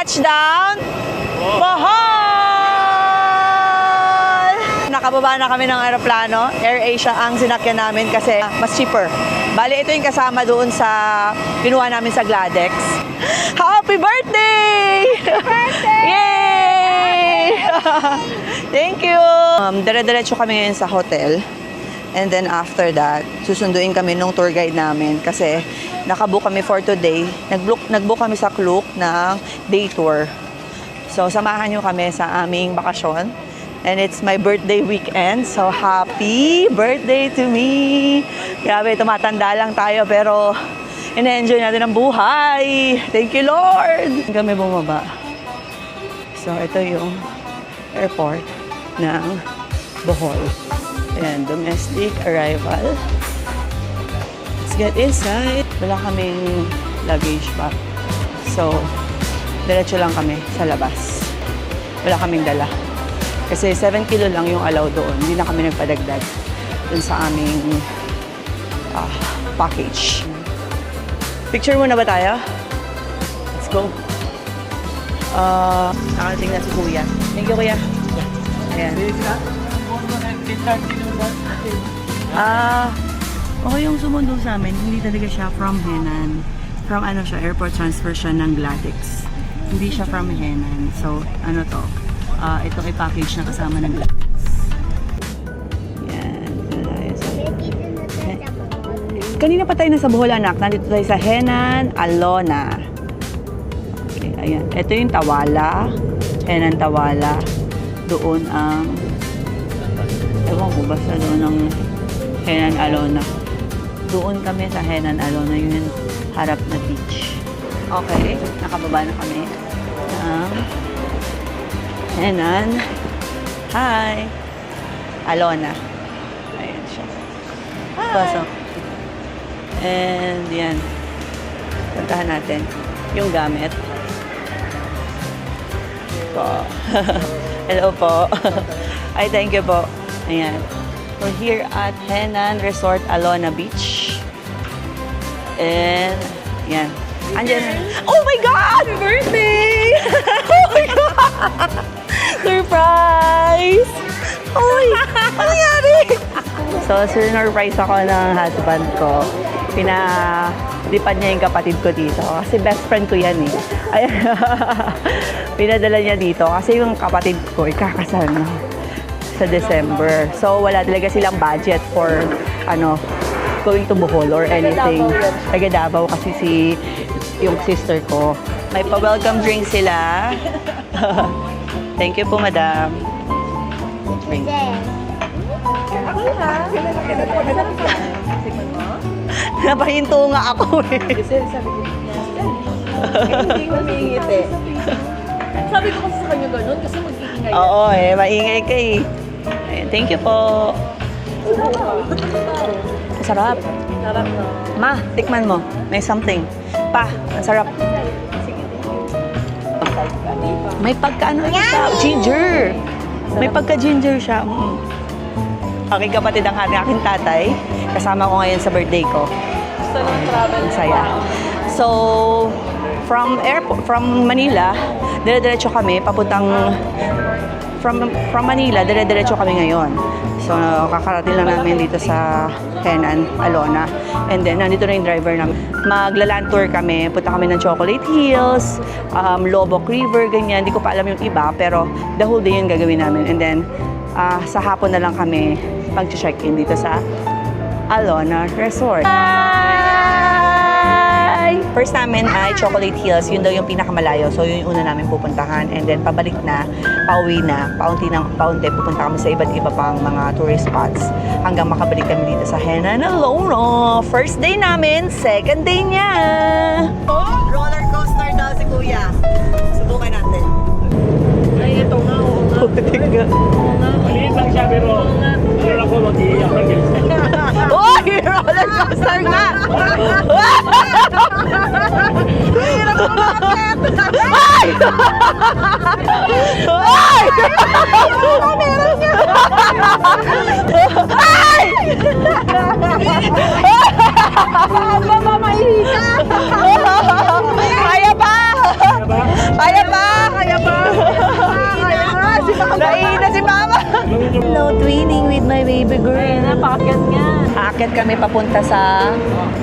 Touchdown! Bohol! Nakababa na kami ng aeroplano. AirAsia ang sinakyan namin kasi mas cheaper. Bali, ito yung kasama doon sa kinuha namin sa Gladex. Happy birthday! Happy birthday! Yay! Thank you! Dire-diretso kami ngayon sa hotel. And then after that, susunduin kami nung tour guide namin kasi nakabook kami for today. Nagbook kami sa Klook ng day tour. So, samahan nyo kami sa aming bakasyon. And it's my birthday weekend. So, happy birthday to me! Grabe, tumatanda lang tayo pero ina-enjoy natin ang buhay. Thank you, Lord! Kami bumaba. So, ito yung airport ng Bohol. And domestic arrival. Let's get inside. Wala kaming luggage bag. So, diretso lang kami sa labas. Wala kaming dala. Kasi 7 kilo lang yung allow doon. Hindi na kami nagpadagdag dun sa aming package. Picture muna ba tayo? Let's go. Nakating na si Kuya. Thank you, Kuya. Ayan. Okay yung sumundo sa amin. Hindi talaga siya from Henan. From ano siya, airport transfer siya ng Gladex. Hindi siya from Henan. So, ano to? Ito ay package na kasama ng Gladex. Yan. Kanina pa tayo nasa Bohol, anak. Nandito tayo sa Henan, Alona. Okay, ayan. Ito yung Tawala. Henan, Tawala. Doon ang ewan ko, basta doon ang Henan, Alona. Doon kami sa Henan, Alona. Yun yung harap na beach. Okay, nakababa na kami ng Henan. Hi! Alona. Ayan siya. Hi! Pasok. And yan. Puntahan natin yung gamit. Po. Hello po. Ay, thank you po. Ayan. We're here at Henan Resort, Alona Beach. And, yan. Andyan. Oh my God! Happy birthday! Oh my God! Surprise! Uy! Ano nangyari? So, surprise ako ng husband ko. Pinalipad niya yung kapatid ko dito. Kasi best friend ko yan eh. Ayan. Pinadala niya dito. Kasi yung kapatid ko, ikakasal na sa December. So, wala talaga silang budget for, going to Bohol or anything. Taga Davao kasi yung sister ko. May pa-welcome drink sila. Thank you po, madam. Drink. Napahinto nga ako eh. Hindi ko humingiti. Sabi ko kasi sa kanya ganun kasi mag-iingay. Oo eh, maingay ka eh. Thank you po. Masarap. Sarap na. Ma, tikman mo. May something. Pa, ang sarap. May pagka-ano siya. Ginger. May pagka-ginger siya. Aking kapatid ang aking tatay. Kasama ko ngayon sa birthday ko. Gusto ng travel. Ang saya. So, from Manila, dire-diretso kami papuntang from Manila, dire-diretso kami ngayon. So, kakarating lang namin dito sa Henan, Alona. And then, nandito na yung driver namin. Magla-land tour kami. Punta kami ng Chocolate Hills, Lobok River, ganyan. Hindi ko pa alam yung iba, pero the whole day yun gagawin namin. And then, sa hapon na lang kami mag-check-in dito sa Alona Resort. First namin ay Chocolate Hills. Yun daw yung pinakamalayo. So, yun yung una namin pupuntahan. And then, pabalik na, pauwi na. Paunti pupunta kami sa iba't iba pang mga tourist spots. Hanggang makabalik kami dito sa Henan, Alona. First day namin, second day niya. Roller coaster daw si Kuya. Subukan natin. Ay, ito nga. Oo nga. Maliit lang siya pero meron ako mag-iiyak ng gilsa. Uy! Roller coaster nga! Hirap ko makakit. Ay! Ay! Ay! Baka mamahihi ka. Kaya pa! Kaya pa! Kaya pa! Kaya pa! Si Mama! Naiina si Mama! Hello, twinning with my baby girl. Ayan na, paakyat nga. Aakit kami papunta sa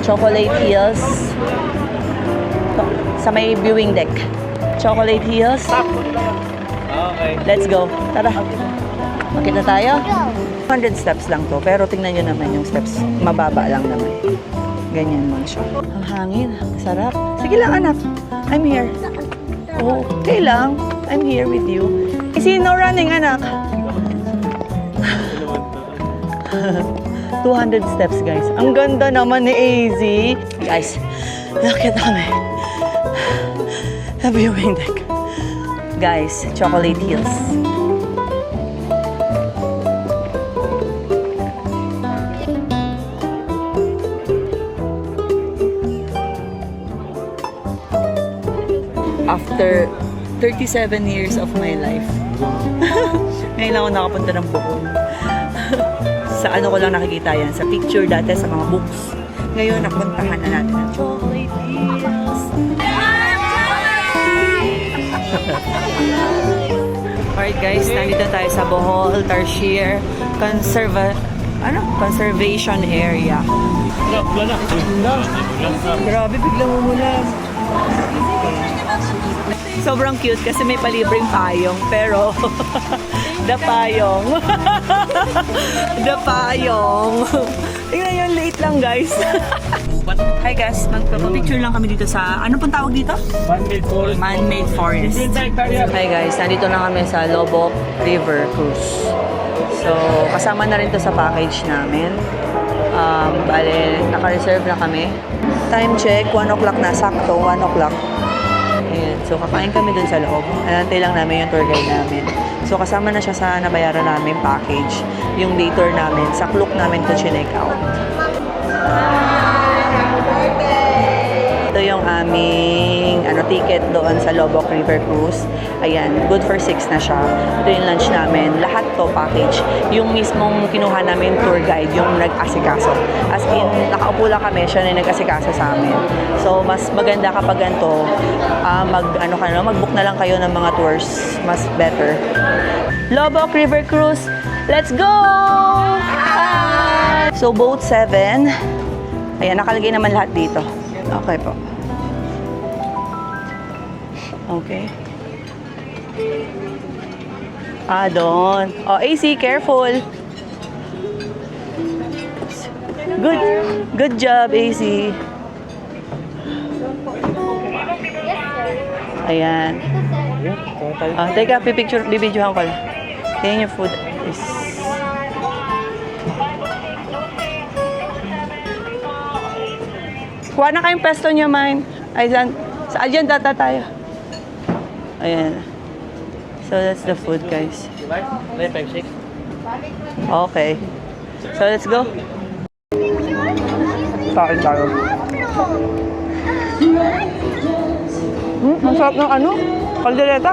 Chocolate Hills. Sa may viewing deck. Chocolate Hills. Okay. Let's go. Tara. Makita tayo? 100 steps lang to. Pero tingnan nyo naman yung steps. Mababa lang naman. Ganyan lang siya. Ang hangin. Sarap. Sige lang anak. I'm here. Oh, okay lang. I'm here with you. Sino running anak? 200 steps guys. Ang ganda naman ni AZ. Guys, nakita kami. The viewing deck. Guys, Chocolate Hills. After 37 years of my life. Ngayon ako nakapunta ng Bohol. Sa ano ko lang nakikita yan, sa picture dati, sa mga books. Ngayon, napuntahan na natin ang Chocolate Hills. Alright guys, nandito tayo sa Bohol Tarsier Conservation Area. Wala. Grabe, biglang umulan. Sobrang cute kasi may palibreng payong, pero the payong. The payong. Tingnan yun, late lang guys. Hi guys, magpapapicture lang kami dito sa, ano pong tawag dito? Man-made forest. Man-made forest. Hi guys, nandito na kami sa Lobo River Cruise. So, kasama na rin to sa package namin. Bale, naka-reserve na kami. Time check, 1 o'clock na, sakto, 1 o'clock. Ayan. So, kakain kami dun sa loob. Anantay lang namin yung tour guide namin. So, kasama na siya sa nabayaran namin package. Yung day tour namin, sa Klook namin to chinek out. Ito yung aming ticket doon sa Lobok River Cruise. Ayan, good for 6 na siya. Ito yung lunch namin. Lahat to package. Yung mismong kinuha namin tour guide, yung nag-asikaso. As in, nakaupo lang kami, siya na nag-asikaso sa amin. So, mas maganda kapag ganito, mag-book na lang kayo ng mga tours. Mas better. Lobok River Cruise, let's go! So, boat 7. Ayan, nakalagay naman lahat dito. Okay po. Okay. Doon. Oh, AC, careful. Good job, AC. Ayan. Teka, bibidyohan ko lang. Yan yung food. Yes. Kuha na kayong pesto niyo, mine. Ay, dyan data tayo. Ayan. So, that's the food, guys. Okay. So, let's go. Kain tayo. Ang sarap ng kaldereta.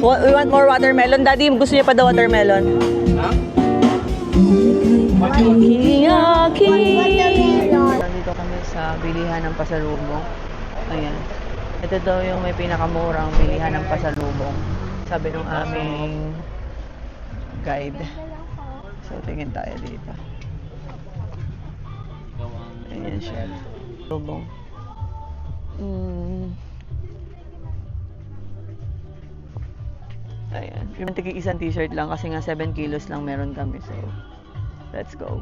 We want more watermelon. Daddy, gusto niya pa daw watermelon. Nandito kami sa bilihan ng pasalubong. Ayan. Ito daw yung may pinakamurang bilihan ng pasalubong. Sabi ng aming guide. So, tingin tayo dito. Ayan siya. Pasalubong. Ayan. Yung isang t-shirt lang kasi nga 7 kilos lang meron kami. So, let's go.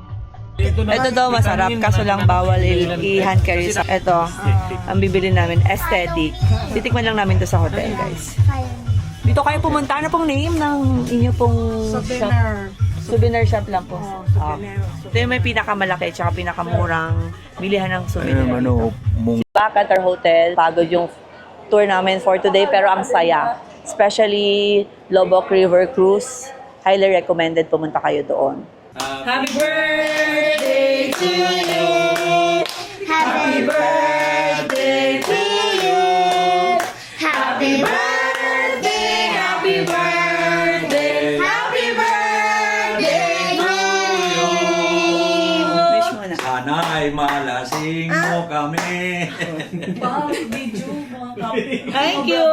Ito daw masarap, kaso lang bawal i-hand carry sa... Ito, ang bibili namin, aesthetic. Titikman lang namin to sa hotel, guys. Dito kayo pumunta. Ano pong name ng inyo pong shop? Souvenir shop lang po. Ito yung may pinakamalaki at pinakamurang bilihan ng souvenir. Back at our hotel, pagod yung tour namin for today, pero ang saya. Especially Lobok River Cruise. Highly recommended pumunta kayo doon. Happy birthday to you! Happy birthday to you! Happy birthday! Happy birthday! Happy birthday to you! Wish mo na. Sana ay malasing mo kami. Thank you!